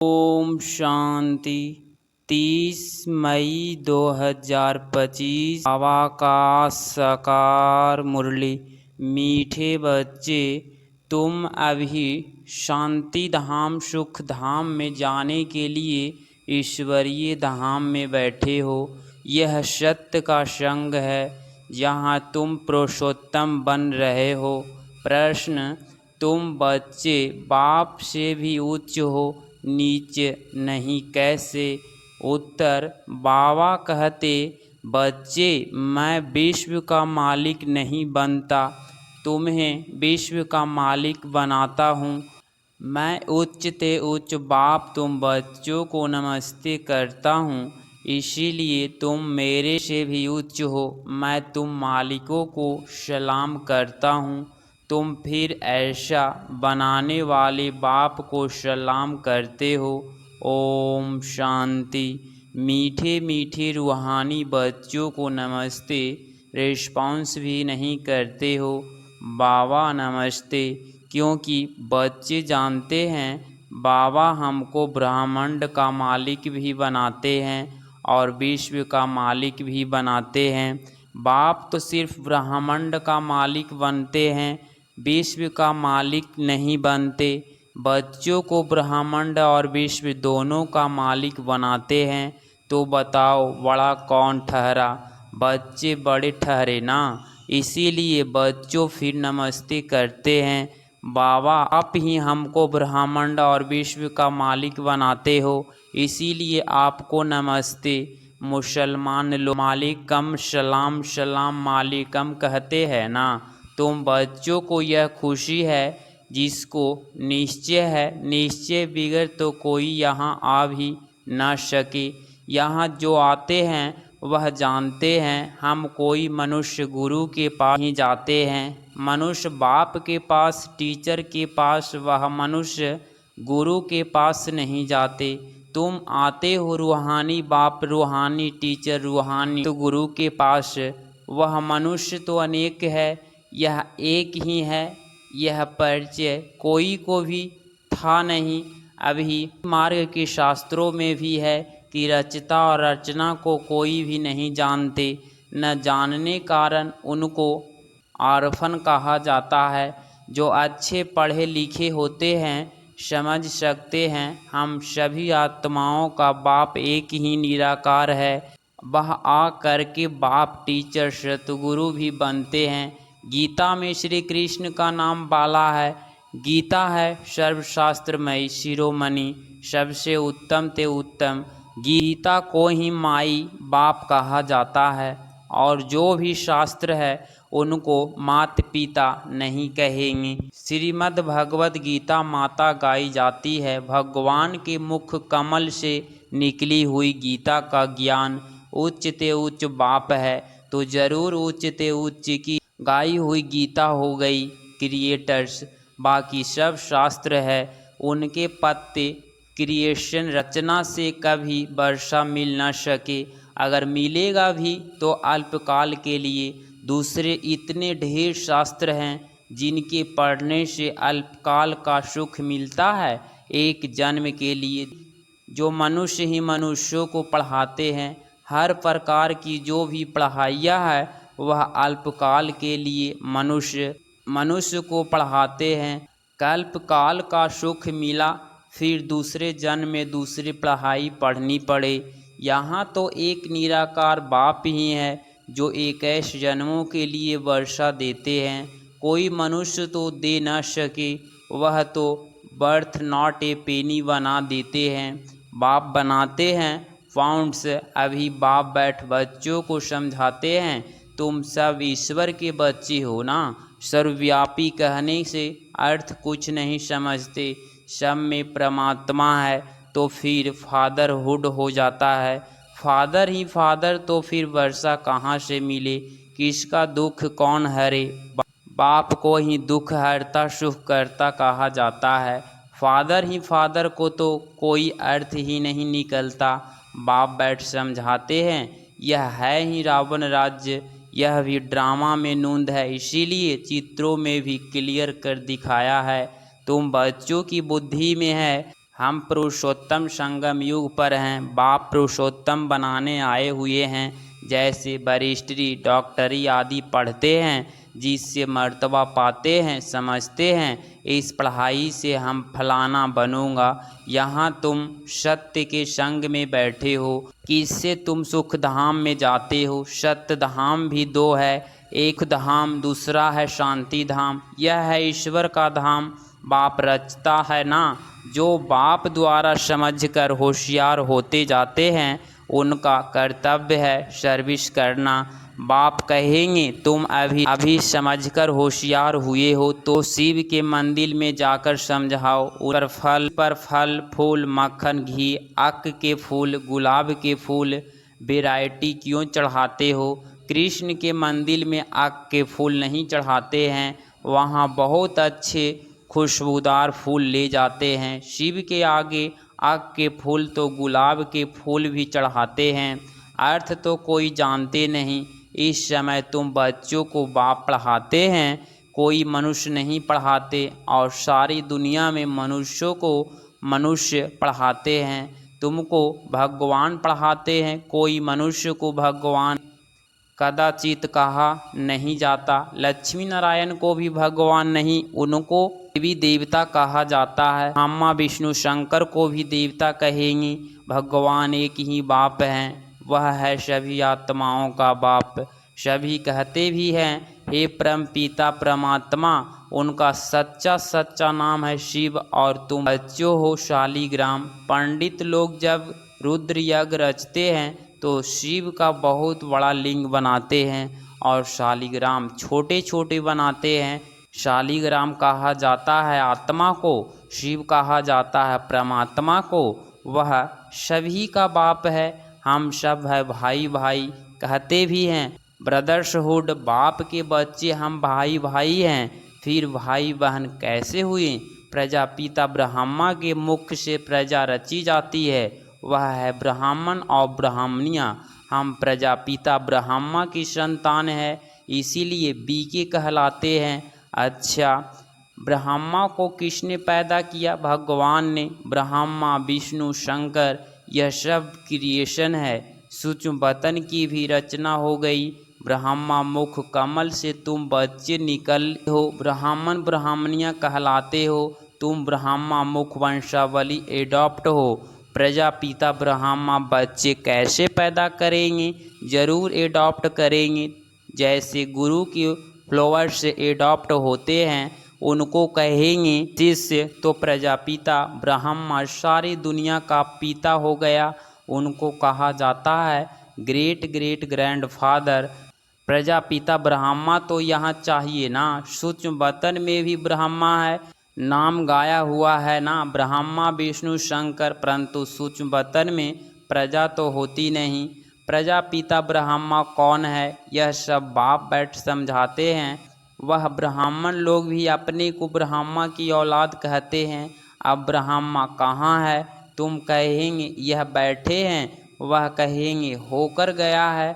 ओम शांति। 30 मई 2025 बाबा का साकार मुरली। मीठे बच्चे, तुम अभी शांति धाम सुख धाम में जाने के लिए ईश्वरीय धाम में बैठे हो। यह सत्य का संग है जहाँ तुम पुरुषोत्तम बन रहे हो। प्रश्न: तुम बच्चे बाप से भी उच्च हो, नीचे नहीं, कैसे? उत्तर: बाबा कहते, बच्चे मैं विश्व का मालिक नहीं बनता, तुम्हें विश्व का मालिक बनाता हूँ। मैं उच्च ते उच्च बाप तुम बच्चों को नमस्ते करता हूँ, इसीलिए तुम मेरे से भी उच्च हो। मैं तुम मालिकों को सलाम करता हूँ, तुम फिर ऐसा बनाने वाले बाप को सलाम करते हो। ओम शांति। मीठे मीठे रूहानी बच्चों को नमस्ते, रिस्पॉन्स भी नहीं करते हो। बाबा नमस्ते, क्योंकि बच्चे जानते हैं बाबा हमको ब्रह्मांड का मालिक भी बनाते हैं और विश्व का मालिक भी बनाते हैं। बाप तो सिर्फ ब्रह्मांड का मालिक बनते हैं, विश्व का मालिक नहीं बनते। बच्चों को ब्रह्मांड और विश्व दोनों का मालिक बनाते हैं। तो बताओ बड़ा कौन ठहरा? बच्चे बड़े ठहरे ना, इसीलिए बच्चों फिर नमस्ते करते हैं। बाबा आप ही हमको ब्रह्मांड और विश्व का मालिक बनाते हो, इसीलिए आपको नमस्ते। मुसलमान लोग मालिकम सलाम सलाम मालिकम कहते हैं ना। तुम बच्चों को यह खुशी है जिसको निश्चय है, निश्चय बिगड़ तो कोई यहाँ आ भी न सके। यहाँ जो आते हैं वह जानते हैं हम कोई मनुष्य गुरु के पास ही जाते हैं, मनुष्य बाप के पास, टीचर के पास, वह मनुष्य गुरु के पास नहीं जाते। तुम आते हो रूहानी बाप, रूहानी टीचर, रूहानी तो गुरु के पास। वह मनुष्य तो अनेक है, यह एक ही है। यह परिचय कोई को भी था नहीं। अभी मार्ग के शास्त्रों में भी है कि रचता और रचना को कोई भी नहीं जानते, न जानने कारण उनको आरफन कहा जाता है। जो अच्छे पढ़े लिखे होते हैं समझ सकते हैं हम सभी आत्माओं का बाप एक ही निराकार है। वह आ करके बाप टीचर सतगुरु भी बनते हैं। गीता में श्री कृष्ण का नाम बाला है। गीता है सर्वशास्त्रमयी शिरोमणि, सबसे उत्तम ते उत्तम। गीता को ही माई बाप कहा जाता है और जो भी शास्त्र है उनको माता पिता नहीं कहेंगे। श्रीमद् भगवद गीता माता गाई जाती है। भगवान के मुख कमल से निकली हुई गीता का ज्ञान उच्च ते उच्च बाप है, तो जरूर उच्च ते उच्च की गाई हुई गीता हो गई क्रिएटर्स। बाकी सब शास्त्र है उनके पत्ते क्रिएशन रचना से कभी वर्षा मिल न सके, अगर मिलेगा भी तो अल्पकाल के लिए। दूसरे इतने ढेर शास्त्र हैं जिनके पढ़ने से अल्पकाल का सुख मिलता है, एक जन्म के लिए। जो मनुष्य ही मनुष्यों को पढ़ाते हैं, हर प्रकार की जो भी पढ़ाइयाँ है वह अल्पकाल के लिए मनुष्य को पढ़ाते हैं। कल्पकाल का सुख मिला, फिर दूसरे जन्म में दूसरी पढ़ाई पढ़नी पड़े। यहाँ तो एक निराकार बाप ही है जो 21 जन्मों के लिए वर्षा देते हैं। कोई मनुष्य तो दे न सके, वह तो बर्थ नॉट ए पेनी बना देते हैं। बाप बनाते हैं फाउंड्स। अभी बाप बैठ बच्चों को समझाते हैं, तुम सब ईश्वर के बच्चे हो ना। सर्वव्यापी कहने से अर्थ कुछ नहीं समझते। सब में परमात्मा है तो फिर फादरहुड हो जाता है। फादर ही फादर तो फिर वर्षा कहाँ से मिले? किसका दुख कौन हरे? बाप को ही दुख हरता सुख करता कहा जाता है। फादर ही फादर को तो कोई अर्थ ही नहीं निकलता। बाप बैठ समझाते हैं, यह है ही रावण राज्य, यह भी ड्रामा में नूंद है, इसीलिए चित्रों में भी क्लियर कर दिखाया है। तुम बच्चों की बुद्धि में है हम पुरुषोत्तम संगम युग पर हैं। बाप पुरुषोत्तम बनाने आए हुए हैं। जैसे बैरिस्टरी, डॉक्टरी आदि पढ़ते हैं, जिससे मर्तबा पाते हैं, समझते हैं इस पढ़ाई से हम फलाना बनूंगा। यहाँ तुम सत्य के संग में बैठे हो, किससे तुम सुख धाम में जाते हो। सत्य धाम भी दो है, एक धाम, दूसरा है शांति धाम। यह है ईश्वर का धाम। बाप रचता है ना। जो बाप द्वारा समझकर होशियार होते जाते हैं, उनका कर्तव्य है सर्विस करना। बाप कहेंगे तुम अभी समझकर होशियार हुए हो तो शिव के मंदिर में जाकर समझाओ। उस पर फल फूल, मक्खन, घी, अक के फूल, गुलाब के फूल वैरायटी क्यों चढ़ाते हो। कृष्ण के मंदिर में अक के फूल नहीं चढ़ाते हैं, वहाँ बहुत अच्छे खुशबूदार फूल ले जाते हैं। शिव के आगे आग के फूल तो गुलाब के फूल भी चढ़ाते हैं। अर्थ तो कोई जानते नहीं। इस समय तुम बच्चों को बाप पढ़ाते हैं, कोई मनुष्य नहीं पढ़ाते। और सारी दुनिया में मनुष्यों को मनुष्य पढ़ाते हैं। तुमको भगवान पढ़ाते हैं, कोई मनुष्य को भगवान कदाचित कहा नहीं जाता। लक्ष्मी नारायण को भी भगवान नहीं, उनको देवी देवता कहा जाता है। ब्रह्मा विष्णु शंकर को भी देवता कहेंगे। भगवान एक ही बाप हैं, वह है सभी आत्माओं का बाप। सभी कहते भी हैं हे परम पिता परमात्मा, उनका सच्चा सच्चा नाम है शिव। और तुम बच्चों हो शालिग्राम। पंडित लोग जब रुद्र यज्ञ रचते हैं तो शिव का बहुत बड़ा लिंग बनाते हैं और शालिग्राम छोटे छोटे बनाते हैं। शालिग्राम कहा जाता है आत्मा को, शिव कहा जाता है परमात्मा को। वह सभी का बाप है। हम सब है भाई भाई कहते भी हैं। ब्रदर्सहुड, बाप के बच्चे हम भाई भाई हैं। फिर भाई बहन कैसे हुए। प्रजापिता ब्रह्मा के मुख से प्रजा रची जाती है, वह है ब्राह्मण और ब्राह्मणियाँ। हम प्रजापिता ब्रह्मा की संतान है, इसीलिए बीके कहलाते हैं। अच्छा, ब्रह्मा को किसने पैदा किया। भगवान ने। ब्रह्मा विष्णु शंकर यह सब क्रिएशन है। सूक्ष्म बतन की भी रचना हो गई। ब्रह्मा मुख कमल से तुम बच्चे निकल हो, ब्राह्मण ब्राह्मणियाँ कहलाते हो। तुम ब्रह्मा मुख वंशावली एडॉप्ट हो। प्रजापिता ब्रह्मा बच्चे कैसे पैदा करेंगे। जरूर एडॉप्ट करेंगे। जैसे गुरु के फ्लोवर से एडॉप्ट होते हैं, उनको कहेंगे शिष्य। तो प्रजापिता ब्रह्मा सारी दुनिया का पिता हो गया, उनको कहा जाता है great great grandfather. Prajapita Brahma तो यहाँ चाहिए ना। सूक्ष्म बतन में भी ब्रह्मा है, नाम गाया हुआ है ना, ब्रह्मा विष्णु शंकर। परंतु सूक्ष्म बतन में प्रजा तो होती नहीं। प्रजापिता ब्रह्मा कौन है, यह सब बाप बैठ समझाते हैं। वह ब्राह्मण लोग भी अपने को ब्रह्मा की औलाद कहते हैं। अब ब्रह्मा कहाँ है। तुम कहेंगे यह बैठे हैं, वह कहेंगे होकर गया है।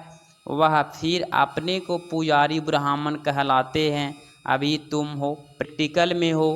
वह फिर अपने को पुजारी ब्राह्मण कहलाते हैं। अभी तुम हो प्रैक्टिकल में हो।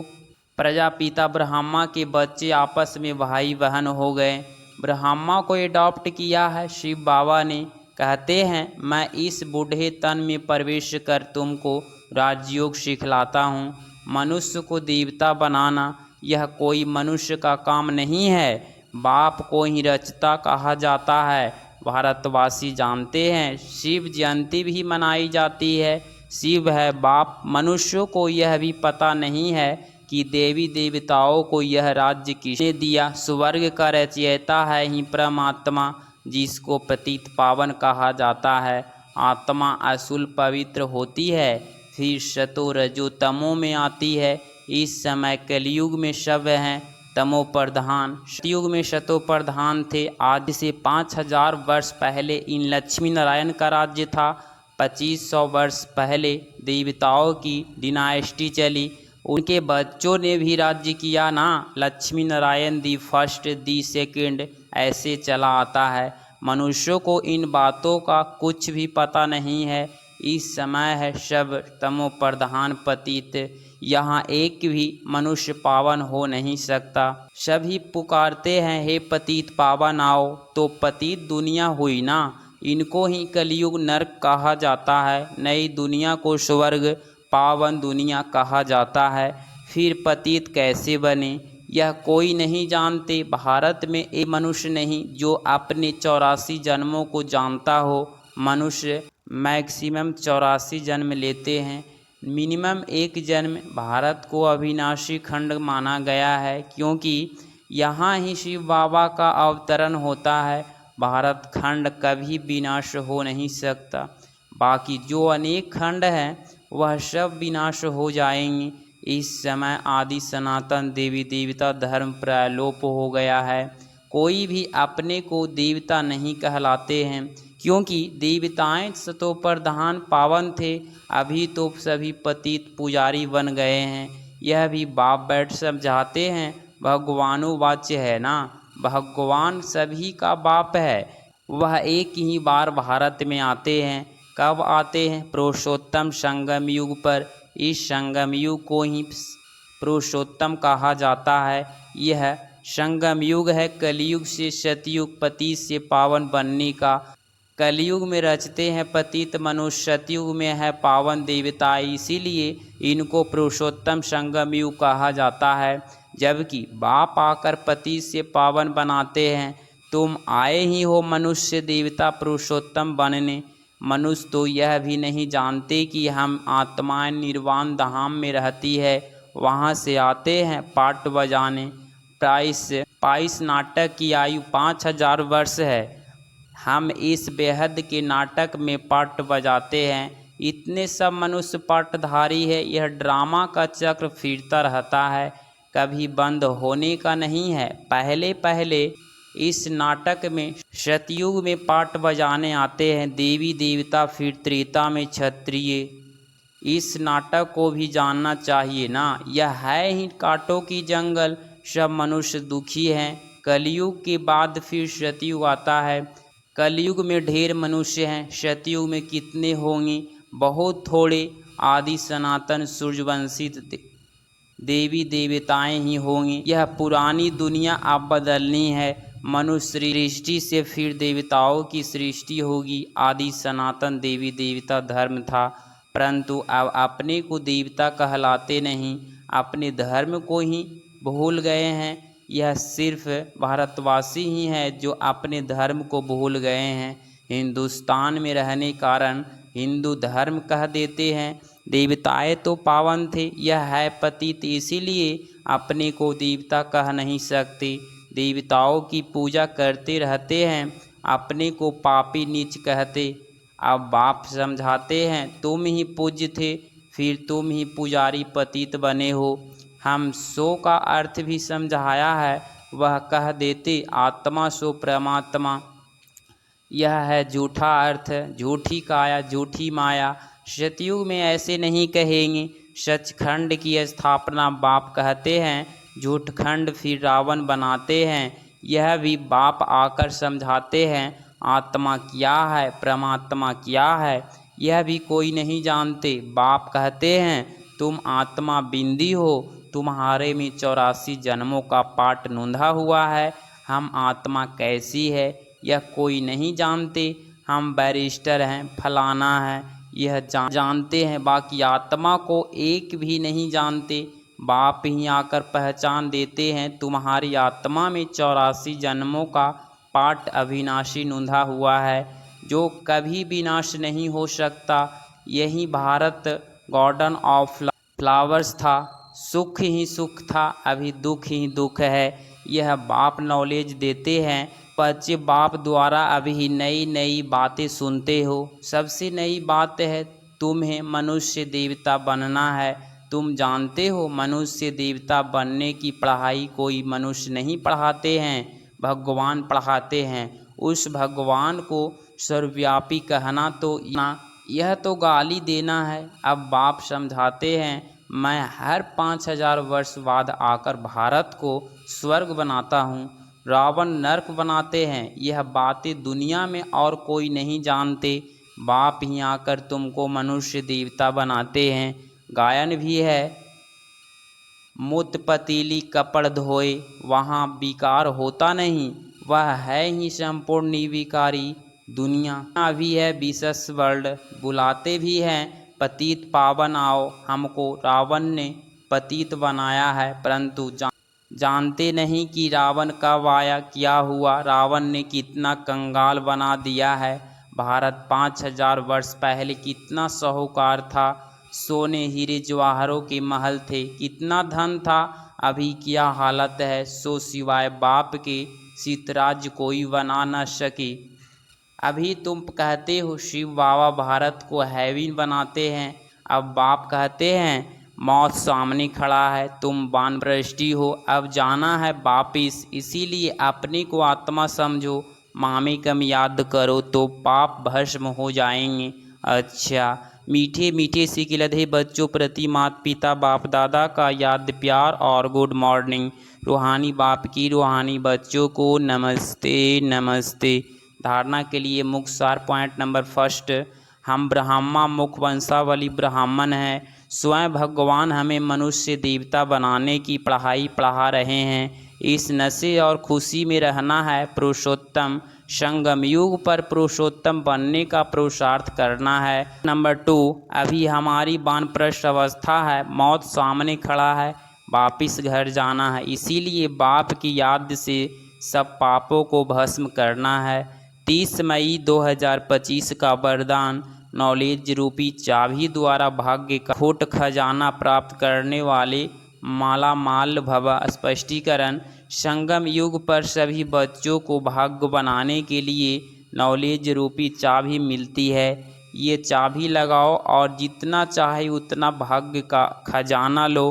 प्रजापिता ब्रह्मा के बच्चे आपस में भाई बहन हो गए। ब्रह्मा को एडॉप्ट किया है शिव बाबा ने। कहते हैं मैं इस बूढ़े तन में प्रवेश कर तुमको राजयोग सिखलाता हूँ। मनुष्य को देवता बनाना यह कोई मनुष्य का काम नहीं है, बाप को ही रचता कहा जाता है। भारतवासी जानते हैं शिव जयंती भी मनाई जाती है। शिव है बाप। मनुष्यों को यह भी पता नहीं है कि देवी देवताओं को यह राज्य किसने दिया। स्वर्ग का रचयिता है ही परमात्मा, जिसको पतित पावन कहा जाता है। आत्मा असुल पवित्र होती है, फिर सतो रजो तमो में आती है। इस समय कलयुग में सब हैं तमो प्रधान, सतयुग में सतो प्रधान थे। आज से 5000 वर्ष पहले इन लक्ष्मी नारायण का राज्य था। 2500 वर्ष पहले देवताओं की डिनाइस्टी चली, उनके बच्चों ने भी राज्य किया ना। Lakshmi Narayan the first the second ऐसे चला आता है। मनुष्यों को इन बातों का कुछ भी पता नहीं है। इस समय है सब तमो प्रधान पतित। यहाँ एक भी मनुष्य पावन हो नहीं सकता। सभी पुकारते हैं हे पतित पावन आओ, तो पतित दुनिया हुई ना, इनको ही कलयुग नरक कहा जाता है। नई दुनिया को स्वर्ग पावन दुनिया कहा जाता है। फिर पतित कैसे बने यह कोई नहीं जानते। भारत में एक मनुष्य नहीं जो अपने 84 जन्मों को जानता हो। मनुष्य मैक्सिमम 84 जन्म लेते हैं, मिनिमम एक जन्म। भारत को अविनाशी खंड माना गया है क्योंकि यहाँ ही शिव बाबा का अवतरण होता है। भारत खंड कभी विनाश हो नहीं सकता। बाकी जो अनेक खंड हैं वह सब विनाश हो जाएंगे। इस समय आदि सनातन देवी देवता धर्म प्रलोप हो गया है। कोई भी अपने को देवता नहीं कहलाते हैं क्योंकि देवताएं सतो प्रधान पावन थे। अभी तो सभी पतित पुजारी बन गए हैं। यह भी बाप बैठ समझाते हैं भगवानुवाच्य है ना, भगवान सभी का बाप है। वह एक ही बार भारत में आते हैं। कब आते हैं? पुरुषोत्तम संगम युग पर। इस संगम युग को ही पुरुषोत्तम कहा जाता है। यह संगम युग है कलयुग से सतयुग, पतित से पावन बनने का। कलयुग में रचते हैं पतित मनुष्य, सतयुग में है पावन देवता, इसीलिए इनको पुरुषोत्तम संगम युग कहा जाता है। जबकि बाप आकर पतित से पावन बनाते हैं। तुम आए ही हो मनुष्य देवता पुरुषोत्तम बनने। मनुष्य तो यह भी नहीं जानते कि हम आत्माएं निर्वाण धाम में रहती है, वहाँ से आते हैं पाट बजाने। पाइस नाटक की आयु 5000 वर्ष है। हम इस बेहद के नाटक में पाट बजाते हैं। इतने सब मनुष्य पाटधारी है। यह ड्रामा का चक्र फिरता रहता है, कभी बंद होने का नहीं है। पहले पहले इस नाटक में सतयुग में पाट बजाने आते हैं देवी देवता, फिर त्रेता में क्षत्रिय। इस नाटक को भी जानना चाहिए ना। यह है ही कांटों की जंगल, सब मनुष्य दुखी हैं। कलयुग के बाद फिर सतयुग आता है। कलयुग में ढेर मनुष्य हैं, सतयुग में कितने होंगे? बहुत थोड़े। आदि सनातन सूर्यवंशी देवी देवताएं ही होंगी। यह पुरानी दुनिया अब बदलनी है। मनुष्य सृष्टि से फिर देवताओं की सृष्टि होगी। आदि सनातन देवी देवता धर्म था, परंतु अब अपने को देवता कहलाते नहीं, अपने धर्म को ही भूल गए हैं। यह सिर्फ भारतवासी ही हैं जो अपने धर्म को भूल गए हैं। हिंदुस्तान में रहने कारण हिंदू धर्म कह देते हैं। देवताएं तो पावन थे, यह है पतित, इसीलिए अपने को देवता कह नहीं सकते। देवताओं की पूजा करते रहते हैं, अपने को पापी नीच कहते। अब बाप समझाते हैं तुम ही पूज्य थे, फिर तुम ही पुजारी पतित बने हो। हम सो का अर्थ भी समझाया है, वह कह देते आत्मा सो परमात्मा। यह है झूठा अर्थ, झूठी काया झूठी माया। सतयुग में ऐसे नहीं कहेंगे। सचखंड की स्थापना बाप कहते हैं, झूठखंड फिर रावण बनाते हैं। यह भी बाप आकर समझाते हैं आत्मा क्या है, परमात्मा क्या है, यह भी कोई नहीं जानते। बाप कहते हैं तुम आत्मा बिंदी हो, तुम्हारे में 84 जन्मों का पाठ नूंधा हुआ है। हम आत्मा कैसी है यह कोई नहीं जानते। हम बैरिस्टर हैं, फलाना है, यह जानते हैं, बाकी आत्मा को एक भी नहीं जानते। बाप ही आकर पहचान देते हैं तुम्हारी आत्मा में 84 जन्मों का पाठ अविनाशी नूंधा हुआ है, जो कभी विनाश नहीं हो सकता। यही भारत गार्डन ऑफ फ्लावर्स था। सुख ही सुख था, अभी दुख ही दुख है। यह बाप नॉलेज देते हैं। बच्चे बाप द्वारा अभी नई नई बातें सुनते हो। सबसे नई बात है तुम्हें मनुष्य देवता बनना है। तुम जानते हो मनुष्य देवता बनने की पढ़ाई कोई मनुष्य नहीं पढ़ाते हैं, भगवान पढ़ाते हैं। उस भगवान को सर्वव्यापी कहना तो यह तो गाली देना है। अब बाप समझाते हैं मैं हर 5000 वर्ष बाद आकर भारत को स्वर्ग बनाता हूँ, रावण नरक बनाते हैं। यह बातें दुनिया में और कोई नहीं जानते। बाप ही आकर तुमको मनुष्य देवता बनाते हैं। गायन भी है मुत पतीली कपड़ धोए, वहाँ विकार होता नहीं, वह है ही संपूर्ण निर्विकारी दुनिया भी है विशेष वर्ल्ड। बुलाते भी हैं पतित पावन आओ, हमको रावण ने पतित बनाया है, परंतु जानते नहीं कि रावण कब आया, क्या हुआ, रावण ने कितना कंगाल बना दिया है। भारत 5000 वर्ष पहले कितना साहूकार था, सोने हीरे जवाहरों के महल थे, कितना धन था, अभी क्या हालत है, सो सिवाय बाप के सीतराज कोई बना न सके। अभी तुम कहते हो शिव बाबा भारत को हैवी बनाते हैं, अब बाप कहते हैं मौत सामने खड़ा है, तुम वानप्रस्थी हो, अब जाना है वापिस, इसीलिए अपने को आत्मा समझो, मामे कम याद करो तो पाप भस्म हो जाएंगे। अच्छा, मीठे मीठे से गिलधे बच्चों प्रति माता पिता बाप दादा का याद प्यार और गुड मॉर्निंग। रूहानी बाप की रूहानी बच्चों को नमस्ते नमस्ते। धारणा के लिए मुख्य सार पॉइंट नंबर फर्स्ट, हम ब्राह्मा मुख वंशावली ब्राह्मण हैं। स्वयं भगवान हमें मनुष्य देवता बनाने की पढ़ाई पढ़ा रहे हैं। इस नशे और खुशी में रहना है पुरुषोत्तम संगम युग पर पुरुषोत्तम बनने का पुरुषार्थ करना है। नंबर 2, अभी हमारी वानप्रस्थ अवस्था है, मौत सामने खड़ा है, वापिस घर जाना है, इसीलिए बाप की याद से सब पापों को भस्म करना है। 30 मई 2025 का वरदान, नॉलेज रूपी चाबी द्वारा भाग्य का खोट खजाना प्राप्त करने वाले माला माल भव। स्पष्टीकरण, संगम युग पर सभी बच्चों को भाग्य बनाने के लिए नॉलेज रूपी चाबी मिलती है। ये चाबी लगाओ और जितना चाहे उतना भाग्य का खजाना लो।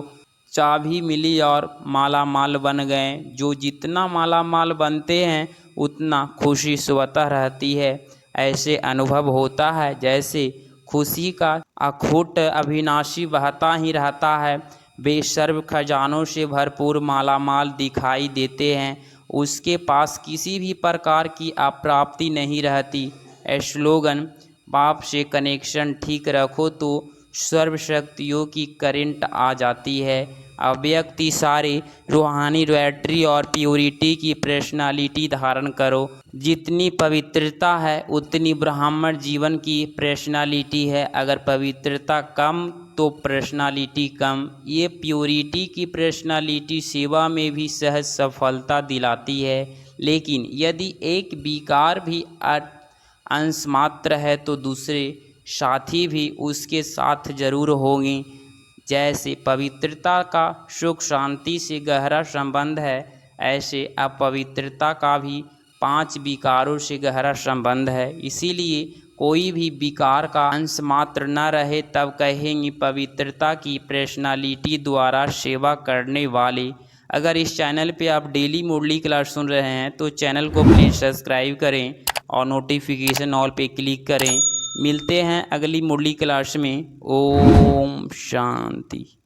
चाबी मिली और माला माल बन गए। जो जितना माला माल बनते हैं उतना खुशी स्वतः रहती है। ऐसे अनुभव होता है जैसे खुशी का अखूट अविनाशी बहता ही रहता है। बेशर्म खजानों से भरपूर माला माल दिखाई देते हैं, उसके पास किसी भी प्रकार की अप्राप्ति नहीं रहती। स्लोगन, बाप से कनेक्शन ठीक रखो तो सर्वशक्तियों की करंट आ जाती है। अव्यक्ति सारे रूहानी रॉयल्टी और प्योरिटी की पर्सनालिटी धारण करो। जितनी पवित्रता है उतनी ब्राह्मण जीवन की पर्सनालिटी है। अगर पवित्रता कम तो पर्सनालिटी कम। ये प्योरिटी की पर्सनालिटी सेवा में भी सहज सफलता दिलाती है। लेकिन यदि एक विकार भी अंश मात्र है तो दूसरे साथी भी उसके साथ जरूर होंगे। जैसे पवित्रता का सुख शांति से गहरा संबंध है, ऐसे अपवित्रता का भी 5 विकारों से गहरा संबंध है। इसीलिए कोई भी विकार का अंश मात्र न रहे तब कहेंगे पवित्रता की पर्सनालिटी द्वारा सेवा करने वाले। अगर इस चैनल पे आप डेली मुरली क्लास सुन रहे हैं तो चैनल को प्लीज़ सब्सक्राइब करें और नोटिफिकेशन ऑल पे क्लिक करें। मिलते हैं अगली मुरली क्लास में। ओम शांति।